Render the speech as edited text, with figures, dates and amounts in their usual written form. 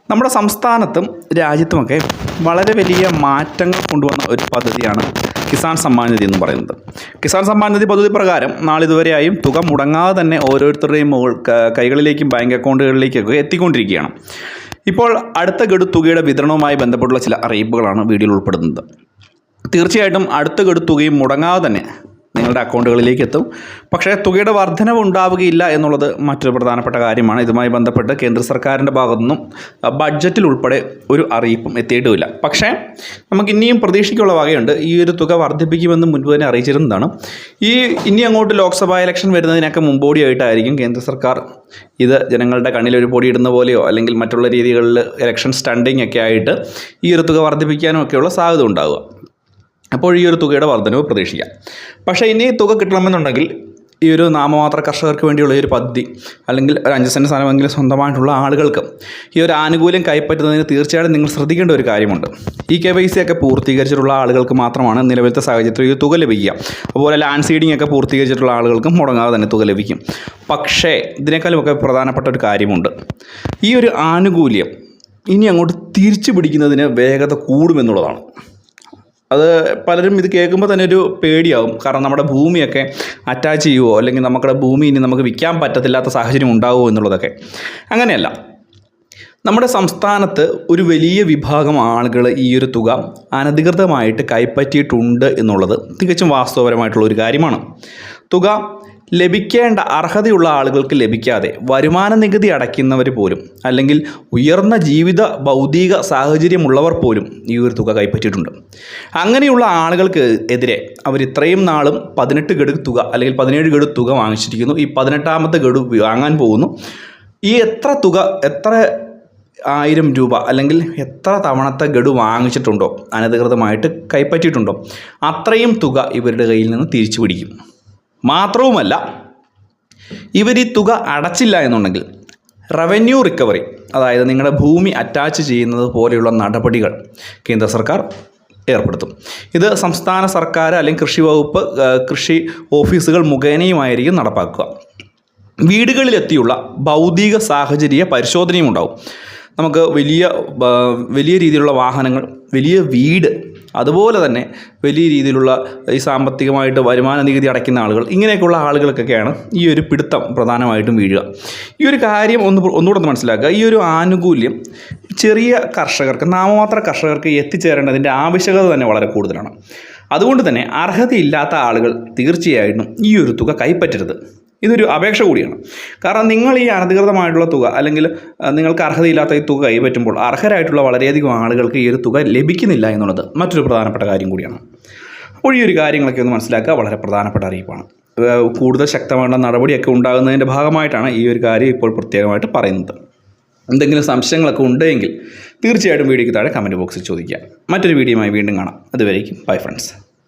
നമ്മുടെ സംസ്ഥാനത്തും രാജ്യത്തുമൊക്കെ വളരെ വലിയ മാറ്റങ്ങൾ കൊണ്ടുവന്ന ഒരു പദ്ധതിയാണ് കിസാൻ സമ്മാൻ നിധി എന്ന് പറയുന്നത്. കിസാൻ സമ്മാൻ നിധി പദ്ധതി പ്രകാരം നാളിതുവരെയായും തുക മുടങ്ങാതെ തന്നെ ഓരോരുത്തരുടെയും കൈകളിലേക്കും ബാങ്ക് അക്കൗണ്ടുകളിലേക്കൊക്കെ എത്തിക്കൊണ്ടിരിക്കുകയാണ്. ഇപ്പോൾ അടുത്ത ഗഡു തുകയുടെ വിതരണവുമായി ബന്ധപ്പെട്ടുള്ള ചില അറിയിപ്പുകളാണ് വീഡിയോയിൽ ഉൾപ്പെടുന്നത്. തീർച്ചയായിട്ടും അടുത്ത ഗഡു തുകയും മുടങ്ങാതെ തന്നെ നിങ്ങളുടെ അക്കൗണ്ടുകളിലേക്ക് എത്തും. പക്ഷേ തുകയുടെ വർധനവ് ഉണ്ടാവുകയില്ല എന്നുള്ളത് മറ്റൊരു പ്രധാനപ്പെട്ട കാര്യമാണ്. ഇതുമായി ബന്ധപ്പെട്ട് കേന്ദ്ര സർക്കാരിൻ്റെ ഭാഗത്തുനിന്നും ബഡ്ജറ്റിൽ ഉൾപ്പെടെ ഒരു അറിയിപ്പും എത്തിയിട്ടുമില്ല. പക്ഷേ നമുക്ക് ഇനിയും പ്രതീക്ഷയ്ക്കുള്ള വകയുണ്ട്. ഈ ഒരു തുക വർദ്ധിപ്പിക്കുമെന്ന് മുൻപ് തന്നെ അറിയിച്ചിരുന്നതാണ്. ഇനി അങ്ങോട്ട് ലോക്സഭാ ഇലക്ഷൻ വരുന്നതിനൊക്കെ മുമ്പോടിയായിട്ടായിരിക്കും കേന്ദ്ര സർക്കാർ ഇത് ജനങ്ങളുടെ കണ്ണിൽ ഒരു പൊടി ഇടുന്ന പോലെയോ അല്ലെങ്കിൽ മറ്റുള്ള രീതികളിൽ ഇലക്ഷൻ സ്റ്റണ്ടിങ് ഒക്കെ ആയിട്ട് ഈ ഒരു തുക വർദ്ധിപ്പിക്കാനും ഒക്കെയുള്ള സാധ്യത ഉണ്ടാവുക. അപ്പോൾ ഈ ഒരു തുകയുടെ വർധനവ് പ്രതീക്ഷിക്കാം. പക്ഷേ ഇനി തുക കിട്ടണമെന്നുണ്ടെങ്കിൽ ഈ ഒരു നാമമാത്ര കർഷകർക്ക് വേണ്ടിയുള്ള ഈ ഒരു പദ്ധതി അല്ലെങ്കിൽ ഒരു 5 സെൻറ്റ് സ്ഥലമെങ്കിലും സ്വന്തമായിട്ടുള്ള ആളുകൾക്ക് ഈ ഒരു ആനുകൂല്യം കൈപ്പറ്റുന്നതിന് തീർച്ചയായിട്ടും നിങ്ങൾ ശ്രദ്ധിക്കേണ്ട ഒരു കാര്യമുണ്ട്. ഈ KYC ഒക്കെ പൂർത്തീകരിച്ചിട്ടുള്ള ആളുകൾക്ക് മാത്രമാണ് നിലവിലത്തെ സാഹചര്യത്തിൽ ഈ തുക ലഭിക്കുക. അതുപോലെ ലാൻഡ് സീഡിംഗ് ഒക്കെ പൂർത്തീകരിച്ചിട്ടുള്ള ആളുകൾക്കും മുടങ്ങാതെ തന്നെ തുക ലഭിക്കും. പക്ഷേ ഇതിനേക്കാളുമൊക്കെ പ്രധാനപ്പെട്ട ഒരു കാര്യമുണ്ട്. ഈ ഒരു ആനുകൂല്യം ഇനി അങ്ങോട്ട് തിരിച്ചു പിടിക്കുന്നതിന് വേഗത കൂടുമെന്നുള്ളതാണ്. അത് പലരും ഇത് കേൾക്കുമ്പോൾ തന്നെ ഒരു പേടിയാവും. കാരണം നമ്മുടെ ഭൂമിയൊക്കെ അറ്റാച്ച് ചെയ്യുമോ അല്ലെങ്കിൽ നമ്മുടെ ഭൂമി ഇനി നമുക്ക് വിൽക്കാൻ പറ്റത്തില്ലാത്ത സാഹചര്യം ഉണ്ടാവുമോ എന്നുള്ളതൊക്കെ. അങ്ങനെയല്ല. നമ്മുടെ സംസ്ഥാനത്ത് ഒരു വലിയ വിഭാഗം ആളുകൾ ഈ ഒരു തുക അനധികൃതമായിട്ട് കൈപ്പറ്റിയിട്ടുണ്ട് എന്നുള്ളത് തികച്ചും വാസ്തവപരമായിട്ടുള്ള ഒരു കാര്യമാണ്. തുക ലഭിക്കേണ്ട അർഹതയുള്ള ആളുകൾക്ക് ലഭിക്കാതെ വരുമാന നികുതി അടയ്ക്കുന്നവർ പോലും അല്ലെങ്കിൽ ഉയർന്ന ഭൗതിക സാഹചര്യമുള്ളവർ പോലും ഈ ഒരു തുക കൈപ്പറ്റിയിട്ടുണ്ട്. അങ്ങനെയുള്ള ആളുകൾക്ക് എതിരെ അവർ ഇത്രയും നാളും 18 ഗഡു തുക അല്ലെങ്കിൽ 17 ഗഡു തുക വാങ്ങിച്ചിരിക്കുന്നു. ഈ 18ാമത്തെ ഗഡു വാങ്ങാൻ പോകുന്നു. ഈ എത്ര 1000 രൂപ അല്ലെങ്കിൽ എത്ര തവണത്തെ ഗഡു വാങ്ങിച്ചിട്ടുണ്ടോ അനധികൃതമായിട്ട് കൈപ്പറ്റിയിട്ടുണ്ടോ അത്രയും തുക ഇവരുടെ കയ്യിൽ നിന്ന് തിരിച്ചു പിടിക്കും. മാത്രവുമല്ല, ഇവർ ഈ തുക അടച്ചില്ല എന്നുണ്ടെങ്കിൽ റവന്യൂ റിക്കവറി, അതായത് നിങ്ങളുടെ ഭൂമി അറ്റാച്ച് ചെയ്യുന്നത് പോലെയുള്ള നടപടികൾ കേന്ദ്ര സർക്കാർ ഏർപ്പെടുത്തും. ഇത് സംസ്ഥാന സർക്കാർ അല്ലെങ്കിൽ കൃഷി വകുപ്പ് കൃഷി ഓഫീസുകൾ മുഖേനയുമായിരിക്കും നടപ്പാക്കുക. വീടുകളിലെത്തിയുള്ള ഭൗതിക സാഹചര്യ പരിശോധനയും ഉണ്ടാവും. നമുക്ക് വലിയ രീതിയിലുള്ള വാഹനങ്ങൾ, വലിയ വീട്, അതുപോലെ തന്നെ വലിയ രീതിയിലുള്ള ഈ സാമ്പത്തികമായിട്ട് വരുമാന നികുതി അടയ്ക്കുന്ന ആളുകൾ, ഇങ്ങനെയൊക്കെയുള്ള ആളുകൾക്കൊക്കെയാണ് ഈ ഒരു പിടുത്തം പ്രധാനമായിട്ടും വീഴുക. ഈ ഒരു കാര്യം ഒന്നുകൂടെ മനസ്സിലാക്കുക. ഈ ഒരു ആനുകൂല്യം ചെറിയ കർഷകർക്ക്, നാമമാത്ര കർഷകർക്ക് എത്തിച്ചേരേണ്ടതിൻ്റെ ആവശ്യകത തന്നെ വളരെ കൂടുതലാണ്. അതുകൊണ്ട് തന്നെ അർഹതയില്ലാത്ത ആളുകൾ തീർച്ചയായിട്ടും ഈ ഒരു തുക കൈപ്പറ്റരുത്. ഇതൊരു അപേക്ഷ കൂടിയാണ്. കാരണം നിങ്ങൾ ഈ അനധികൃതമായിട്ടുള്ള തുക അല്ലെങ്കിൽ നിങ്ങൾക്ക് അർഹതയില്ലാത്ത ഈ തുക കൈപ്പറ്റുമ്പോൾ അർഹരായിട്ടുള്ള വളരെയധികം ആളുകൾക്ക് ഈ ഒരു തുക ലഭിക്കുന്നില്ല എന്നുള്ളത് മറ്റൊരു പ്രധാനപ്പെട്ട കാര്യം കൂടിയാണ്. അപ്പോൾ ഈ ഒരു കാര്യങ്ങളൊക്കെ ഒന്ന് മനസ്സിലാക്കുക. വളരെ പ്രധാനപ്പെട്ട അറിയിപ്പാണ്. കൂടുതൽ ശക്തമായ നടപടിയൊക്കെ ഉണ്ടാകുന്നതിൻ്റെ ഭാഗമായിട്ടാണ് ഈ ഒരു കാര്യം ഇപ്പോൾ പ്രത്യേകമായിട്ട് പറയുന്നത്. എന്തെങ്കിലും സംശയങ്ങളൊക്കെ ഉണ്ടെങ്കിൽ തീർച്ചയായിട്ടും വീഡിയോയ്ക്ക് താഴെ കമൻറ്റ് ബോക്സിൽ ചോദിക്കുക. മറ്റൊരു വീഡിയോയുമായി വീണ്ടും കാണാം. അതുവരേക്കും ബൈ ഫ്രണ്ട്സ്.